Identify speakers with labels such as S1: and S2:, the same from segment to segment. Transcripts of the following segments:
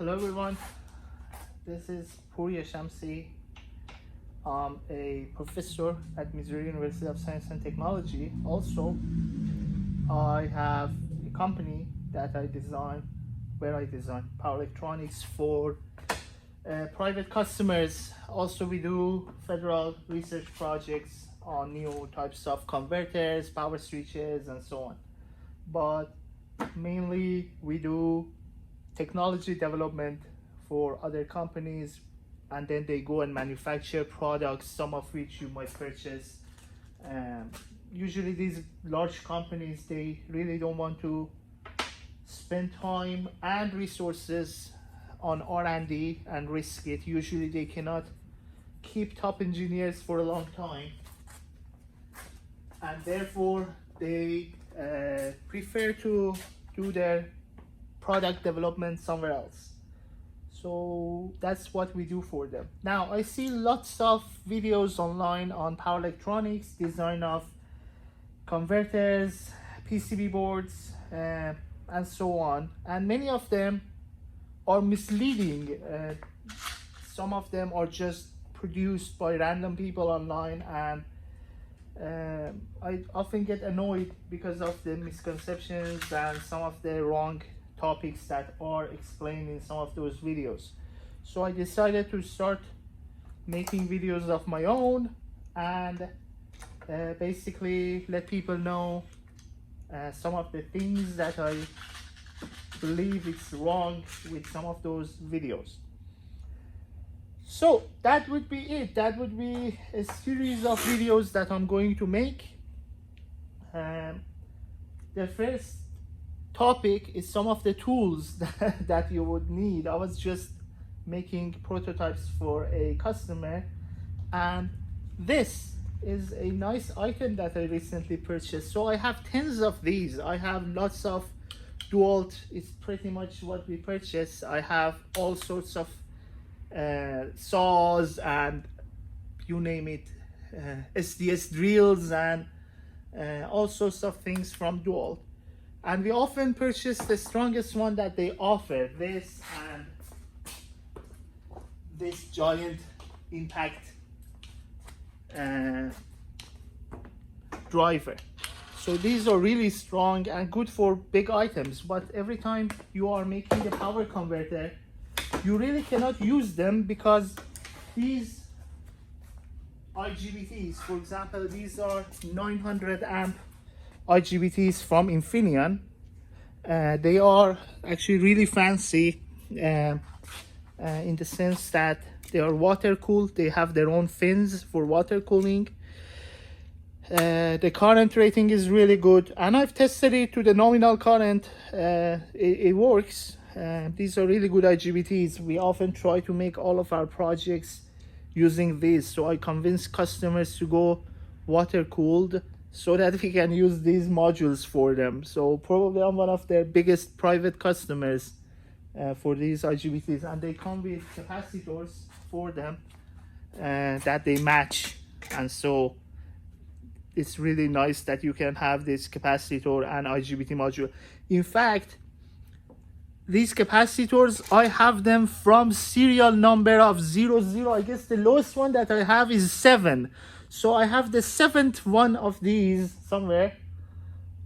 S1: Hello everyone, this is Puri Shamsi. I'm a professor at Missouri University of Science and Technology. Also, I have a company that I design, where I design power electronics for private customers. Also, we do federal research projects on new types of converters, power switches, and so on. But mainly we do technology development for other companies, and then they go and manufacture products, some of which you might purchase. Usually these large companies, they really don't want to spend time and resources on R&D and risk it. Usually they cannot keep top engineers for a long time, and therefore they prefer to do their product development somewhere else. So that's what we do for them. Now, I see lots of videos online on power electronics, design of converters, PCB boards, and so on. And many of them are misleading. Some of them are just produced by random people online, and I often get annoyed because of the misconceptions and some of the wrong topics that are explained in some of those videos. So I decided to start making videos of my own and basically let people know some of the things that I believe it's wrong with some of those videos. So that would be it. That would be a series of videos that I'm going to make. The first topic is some of the tools that you would need. I was just making prototypes for a customer, and this is a nice item that I recently purchased. So I have tens of these. I have lots of DeWalt. It's pretty much what we purchased. I have all sorts of saws and you name it, SDS drills, and all sorts of things from DeWalt. And we often purchase the strongest one that they offer, this and this giant impact driver. So these are really strong and good for big items, but every time you are making a power converter, you really cannot use them because these IGBTs, for example, these are 900 amp IGBTs from Infineon. They are actually really fancy in the sense that they are water cooled. They have their own fins for water cooling. The current rating is really good, and I've tested it to the nominal current. It works. These are really good IGBTs. We often try to make all of our projects using these, so I convince customers to go water cooled so that we can use these modules for them. So probably I'm one of their biggest private customers for these IGBTs, and they come with capacitors for them that they match, and so it's really nice that you can have this capacitor and IGBT module. In fact, these capacitors, I have them from serial number of 00. I guess the lowest one that I have is 7. So I have the 7th one of these somewhere,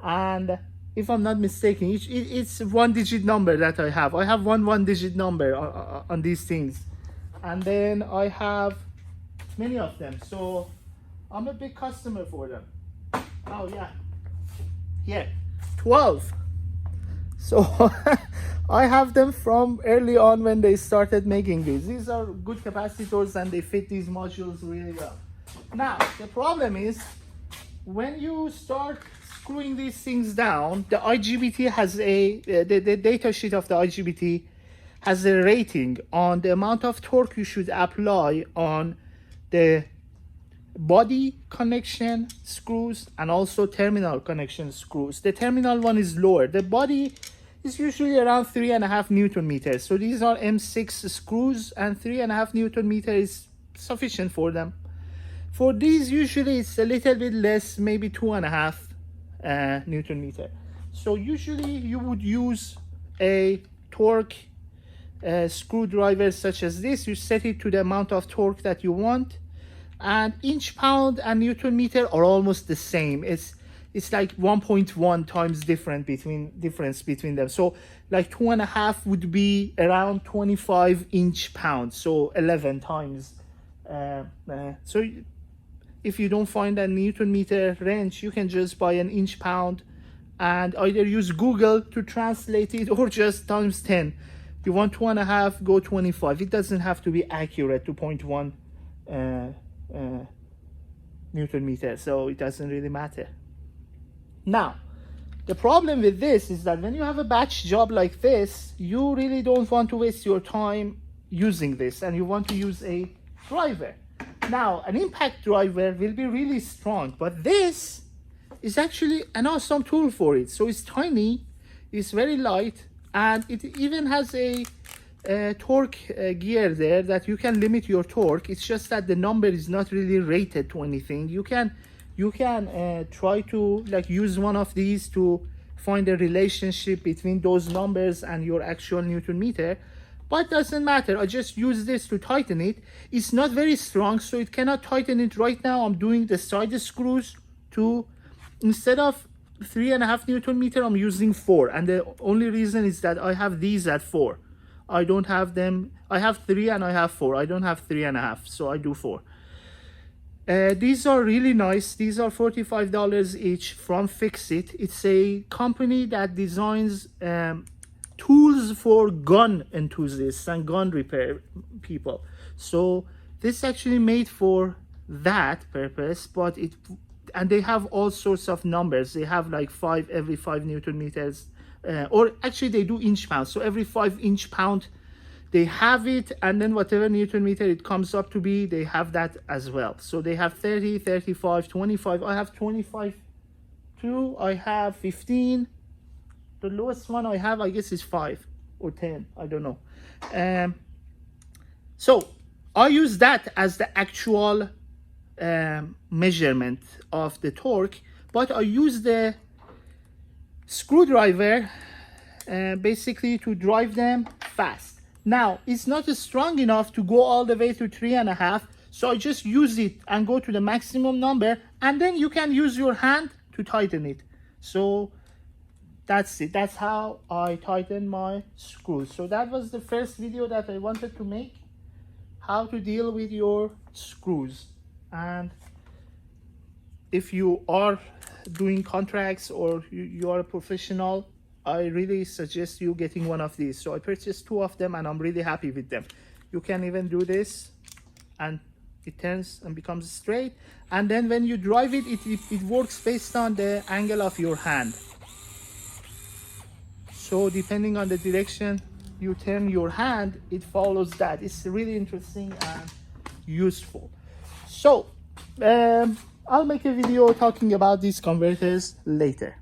S1: and if I'm not mistaken, it's one digit number that I have. I have one digit number on these things, and then I have many of them. So I'm a big customer for them. Oh yeah, here, 12. So I have them from early on when they started making these. These are good capacitors and they fit these modules really well. Now, the problem is when you start screwing these things down, the IGBT has the data sheet of the IGBT has a rating on the amount of torque you should apply on the body connection screws and also terminal connection screws. The terminal one is lower. The body is usually around 3.5 Newton meters. So these are M6 screws, and 3.5 Newton meter is sufficient for them. For these, usually it's a little bit less, maybe 2.5 Newton meter. So usually you would use a torque screwdriver such as this. You set it to the amount of torque that you want, and inch, pound, and Newton meter are almost the same. It's like 1.1 times difference between them. So like 2.5 would be around 25 inch pounds, so 11 times. So if you don't find a Newton meter wrench, you can just buy an inch pound and either use Google to translate it or just times 10. You want 2.5, go 25. It doesn't have to be accurate to 0.1 Newton meter, so it doesn't really matter. Now, the problem with this is that when you have a batch job like this, you really don't want to waste your time using this, and you want to use a driver. Now, an impact driver will be really strong, but this is actually an awesome tool for it. So it's tiny, it's very light, and it even has a torque gear there that you can limit your torque. It's just that the number is not really rated to anything. You can try to like use one of these to find a relationship between those numbers and your actual Newton meter, but doesn't matter. I just use this to tighten it. It's not very strong, so it cannot tighten it right now. I'm doing the side screws to, instead of 3.5 Newton meter, I'm using 4, and the only reason is that I have these at 4. I don't have them. I have 3 and I have 4. I don't have 3.5, so I do 4. These are really nice. These are $45 each from Fixit. It's a company that designs tools for gun enthusiasts and gun repair people. So this is actually made for that purpose, but and they have all sorts of numbers. They have like every 5 Newton meters, or actually they do inch pounds. So every 5 inch pound they have it, and then whatever Newton meter it comes up to be, they have that as well. So they have 30, 35, 25. I have 25 too. I have 15. The lowest one I have, I guess, is 5 or 10. I don't know. So I use that as the actual measurement of the torque, but I use the screwdriver basically to drive them fast. Now, it's not strong enough to go all the way to 3.5, so I just use it and go to the maximum number, and then you can use your hand to tighten it. So that's it. That's how I tighten my screws. So that was the first video that I wanted to make, how to deal with your screws. And if you are doing contracts or you are a professional, I really suggest you getting one of these. So I purchased 2 of them and I'm really happy with them. You can even do this and it turns and becomes straight. And then when you drive it, it works based on the angle of your hand. So depending on the direction you turn your hand, it follows that. It's really interesting and useful. So I'll make a video talking about these converters later.